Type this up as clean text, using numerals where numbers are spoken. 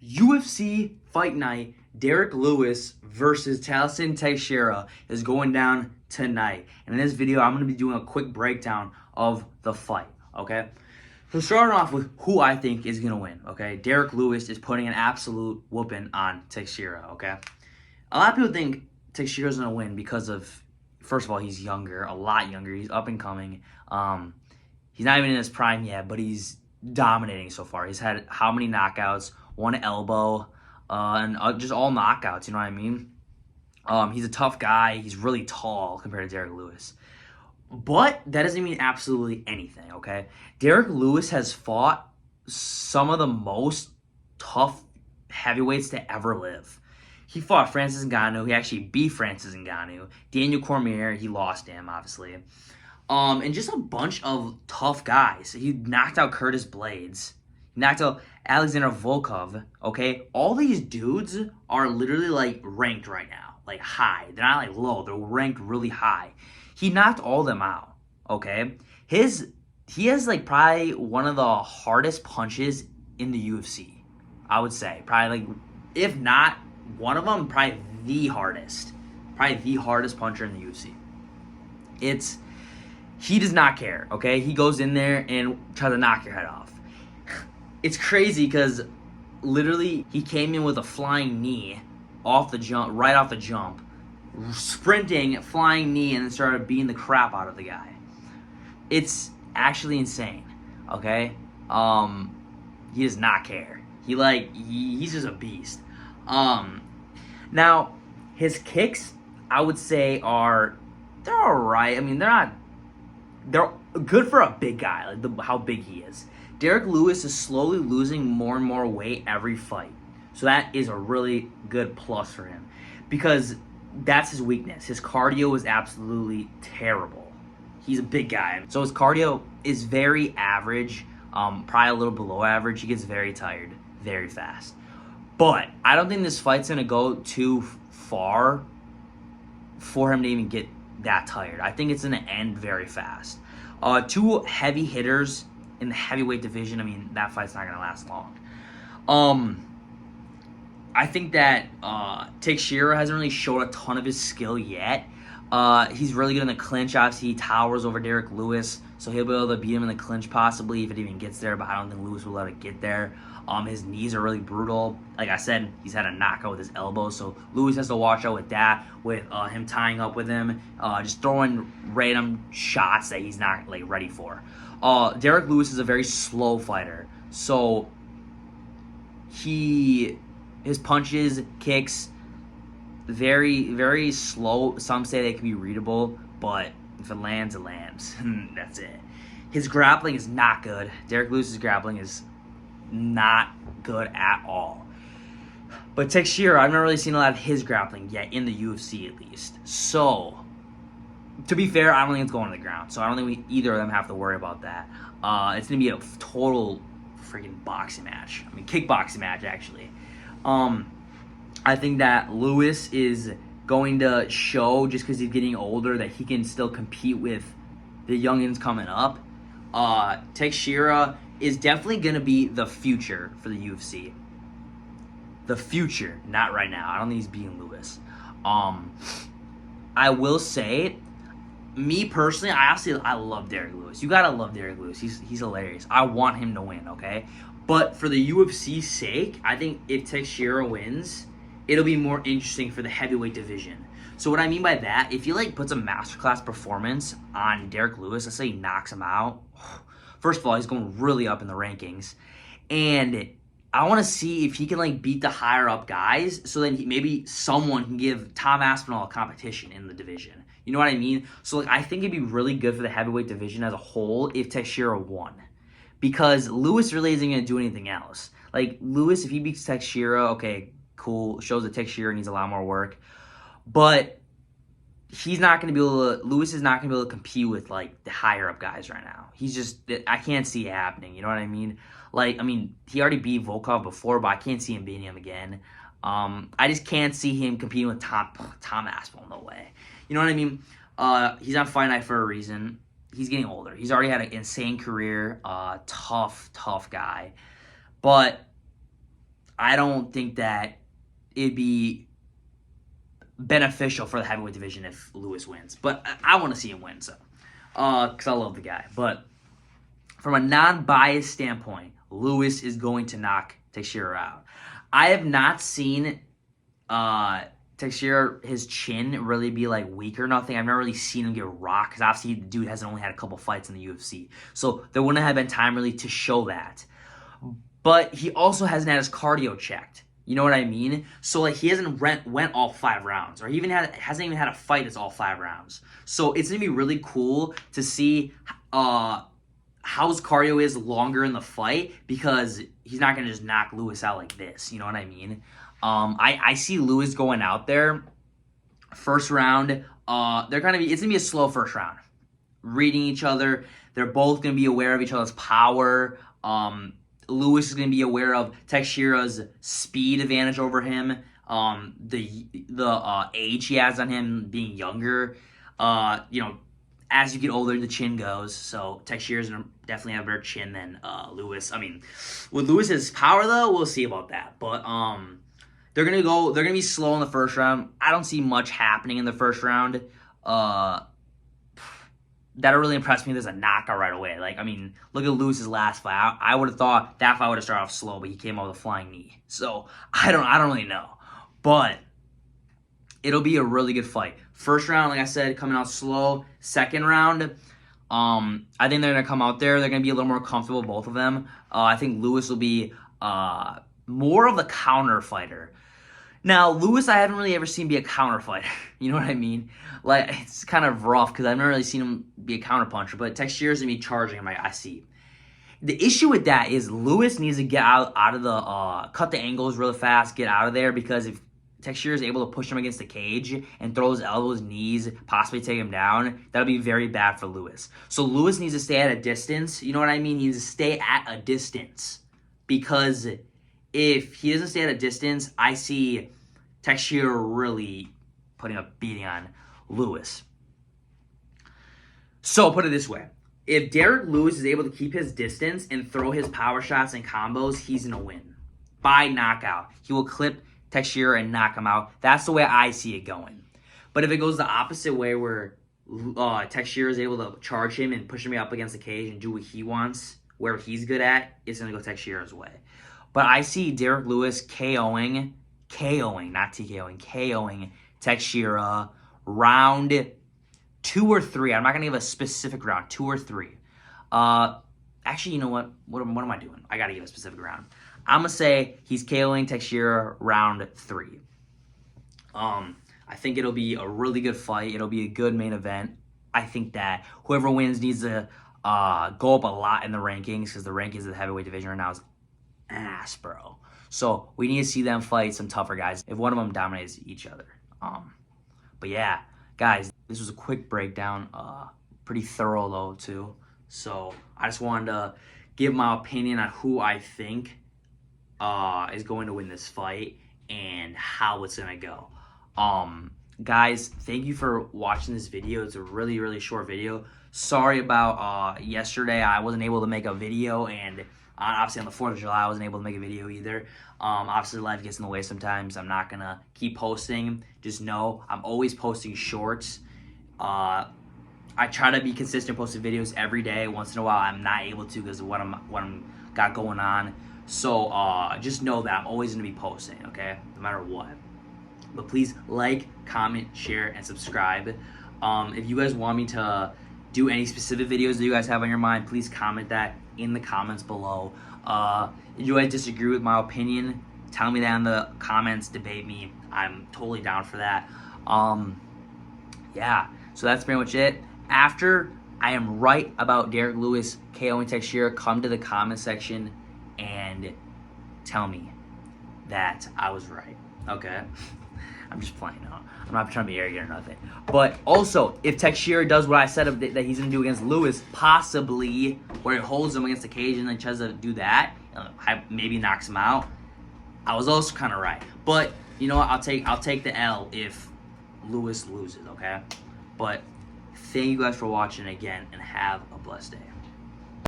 UFC Fight Night Lewis versus Teixeira is going down tonight. And in this video, I'm going to be doing a quick breakdown of the fight, okay? So starting off with who I think is going to win, okay? Lewis is putting an absolute whooping on Teixeira, okay? A lot of people think Teixeira's going to win because of, first of all, he's younger, a lot younger. He's up and coming. He's not even in his prime yet, but he's dominating so far. He's had how many knockouts? One elbow, and just all knockouts, you know what I mean? He's a tough guy. He's really tall compared to Lewis. But that doesn't mean absolutely anything, okay? Lewis has fought some of the most tough heavyweights to ever live. He fought Francis Ngannou. He actually beat Francis Ngannou. Daniel Cormier, he lost him, obviously. And just a bunch of tough guys. He knocked out Curtis Blades. He knocked out Alexander Volkov, okay? All these dudes are literally, like, ranked right now. Like, high. They're not, like, low. They're ranked really high. He knocked all of them out, okay? He has, like, probably one of the hardest punches in the UFC, I would say. Probably, like, if not one of them, probably the hardest. Probably the hardest puncher in the UFC. He does not care, okay? He goes in there and tries to knock your head off. It's crazy because literally he came in with a flying knee off the jump, right off the jump, sprinting, flying knee, and then started beating the crap out of the guy. It's actually insane, okay? He does not care. He's just a beast. Now, his kicks, I would say, they're all right. I mean, they're good for a big guy, like how big he is. Lewis is slowly losing more and more weight every fight. So that is a really good plus for him because that's his weakness. His cardio is absolutely terrible. He's a big guy. So his cardio is very average, probably a little below average. He gets very tired very fast. But I don't think this fight's going to go too far for him to even get that tired. I think it's going to end very fast. Two heavy hitters in the heavyweight division, I mean, that fight's not going to last long. I think that Teixeira hasn't really showed a ton of his skill yet. He's really good in the clinch. Obviously, he towers over Lewis, so he'll be able to beat him in the clinch possibly if it even gets there, but I don't think Lewis will let it get there. His knees are really brutal. Like I said, he's had a knockout with his elbow, so Lewis has to watch out with that, with him tying up with him, just throwing random shots that he's not like ready for. Lewis is a very slow fighter, so his punches, kicks, very, very slow. Some say they can be readable, but if it lands, it lands. That's it. His grappling is not good. Lewis's grappling is not good at all. But Teixeira, I've not really seen a lot of his grappling yet, in the UFC at least. So, to be fair, I don't think it's going to the ground. So I don't think either of them have to worry about that. It's going to be a total freaking boxing match. I mean, kickboxing match, actually. I think that Lewis is going to show, just because he's getting older, that he can still compete with the youngins coming up. Teixeira is definitely going to be the future for the UFC. The future, not right now. I don't think he's beating Lewis. I will say, me personally, I love Lewis. You gotta love Lewis. He's hilarious. I want him to win, okay? But for the UFC's sake, I think if Teixeira wins, it'll be more interesting for the heavyweight division. So what I mean by that, if he puts a masterclass performance on Lewis, let's say he knocks him out. First of all, he's going really up in the rankings. And I want to see if he can beat the higher up guys, so then maybe someone can give Tom Aspinall a competition in the division. You know what I mean? So I think it'd be really good for the heavyweight division as a whole if Teixeira won. Because Lewis really isn't going to do anything else. Lewis, if he beats Teixeira, okay, cool. Shows that Teixeira needs a lot more work. But he's not going to be able to, Lewis is not going to be able to compete with, the higher up guys right now. I can't see it happening. You know what I mean? He already beat Volkov before, but I can't see him beating him again. I just can't see him competing with Tom Aspinall. No way. You know what I mean? He's on Fight Night for a reason. He's getting older. He's already had an insane career. Tough guy. But I don't think that it'd be beneficial for the heavyweight division if Lewis wins. But I want to see him win, so because I love the guy. But from a non-biased standpoint, Lewis is going to knock Teixeira out. I have not seen Teixeira, his chin really be like weak or nothing. I've never really seen him get rocked because obviously the dude hasn't only had a couple fights in the UFC. So there wouldn't have been time really to show that. But he also hasn't had his cardio checked. You know what I mean? So like he hasn't went all 5 rounds, or he hasn't even had a fight that's all 5 rounds. So it's gonna be really cool to see how his cardio is longer in the fight, because he's not gonna just knock Lewis out like this. You know what I mean? I see Lewis going out there first round. It's gonna be a slow first round, reading each other. They're both gonna be aware of each other's power. Lewis is going to be aware of Teixeira's speed advantage over him, the age he has on him being younger. As you get older, the chin goes. So Teixeira's going to definitely have a better chin than Lewis. I mean, with Lewis's power though, we'll see about that. But they're going to be slow in the first round. I don't see much happening in the first round. That'll really impress me. There's a knockout right away. Like, I mean, look at Lewis's last fight. I would have thought that fight would have started off slow, but he came out with a flying knee. So I don't really know, but it'll be a really good fight. First round, like I said, coming out slow. Second round, I think they're gonna come out there. They're gonna be a little more comfortable, both of them. I think Lewis will be more of a counter fighter. Now, Lewis, I haven't really ever seen be a counter fighter. You know what I mean? Like, it's kind of rough because I've never really seen him be a counter puncher, but Teixeira's going to be charging him, I see. The issue with that is Lewis needs to get out of the, cut the angles really fast, get out of there, because if Teixeira is able to push him against the cage and throw his elbows, knees, possibly take him down, that'll be very bad for Lewis. So Lewis needs to stay at a distance. You know what I mean? He needs to stay at a distance, because if he doesn't stay at a distance, I see Teixeira really putting a beating on Lewis. So put it this way. If Derek Lewis is able to keep his distance and throw his power shots and combos, he's going to win by knockout. He will clip Teixeira and knock him out. That's the way I see it going. But if it goes the opposite way, where Teixeira is able to charge him and push him up against the cage and do what he wants, where he's good at, it's going to go Teixeira's way. But I see Derek Lewis KOing, not TKOing, KOing Teixeira round 2 or 3. I'm not going to give a specific round, 2 or 3. Actually, you know what? What am I doing? I got to give a specific round. I'm going to say he's KOing Teixeira round 3. I think it'll be a really good fight. It'll be a good main event. I think that whoever wins needs to go up a lot in the rankings, because the rankings of the heavyweight division right now is ass, bro. So we need to see them fight some tougher guys if one of them dominates each other. But yeah, guys, this was a quick breakdown. Pretty thorough though too. So I just wanted to give my opinion on who I think is going to win this fight and how it's gonna go. Guys, thank you for watching this video. It's a really, really short video. Sorry about yesterday. I wasn't able to make a video, and obviously on the 4th of July, I wasn't able to make a video either. Obviously, life gets in the way sometimes. I'm not going to keep posting. Just know I'm always posting shorts. I try to be consistent, posting videos every day. Once in a while, I'm not able to because of what I'm got going on. So just know that I'm always going to be posting, okay? No matter what. But please like, comment, share, and subscribe. If you guys want me to do any specific videos that you guys have on your mind, please comment that in the comments below. If you guys disagree with my opinion, tell me that in the comments, debate me. I'm totally down for that. Yeah, so that's pretty much it. After I am right about Derek Lewis KOing Teixeira, come to the comment section and tell me that I was right, okay? I'm just playing, no. I'm not trying to be arrogant or nothing. But also, if Teixeira does what I said that he's going to do against Lewis, possibly, where he holds him against the cage and then tries to do that, maybe knocks him out, I was also kind of right. But, you know what, I'll take the L if Lewis loses, okay? But thank you guys for watching again, and have a blessed day.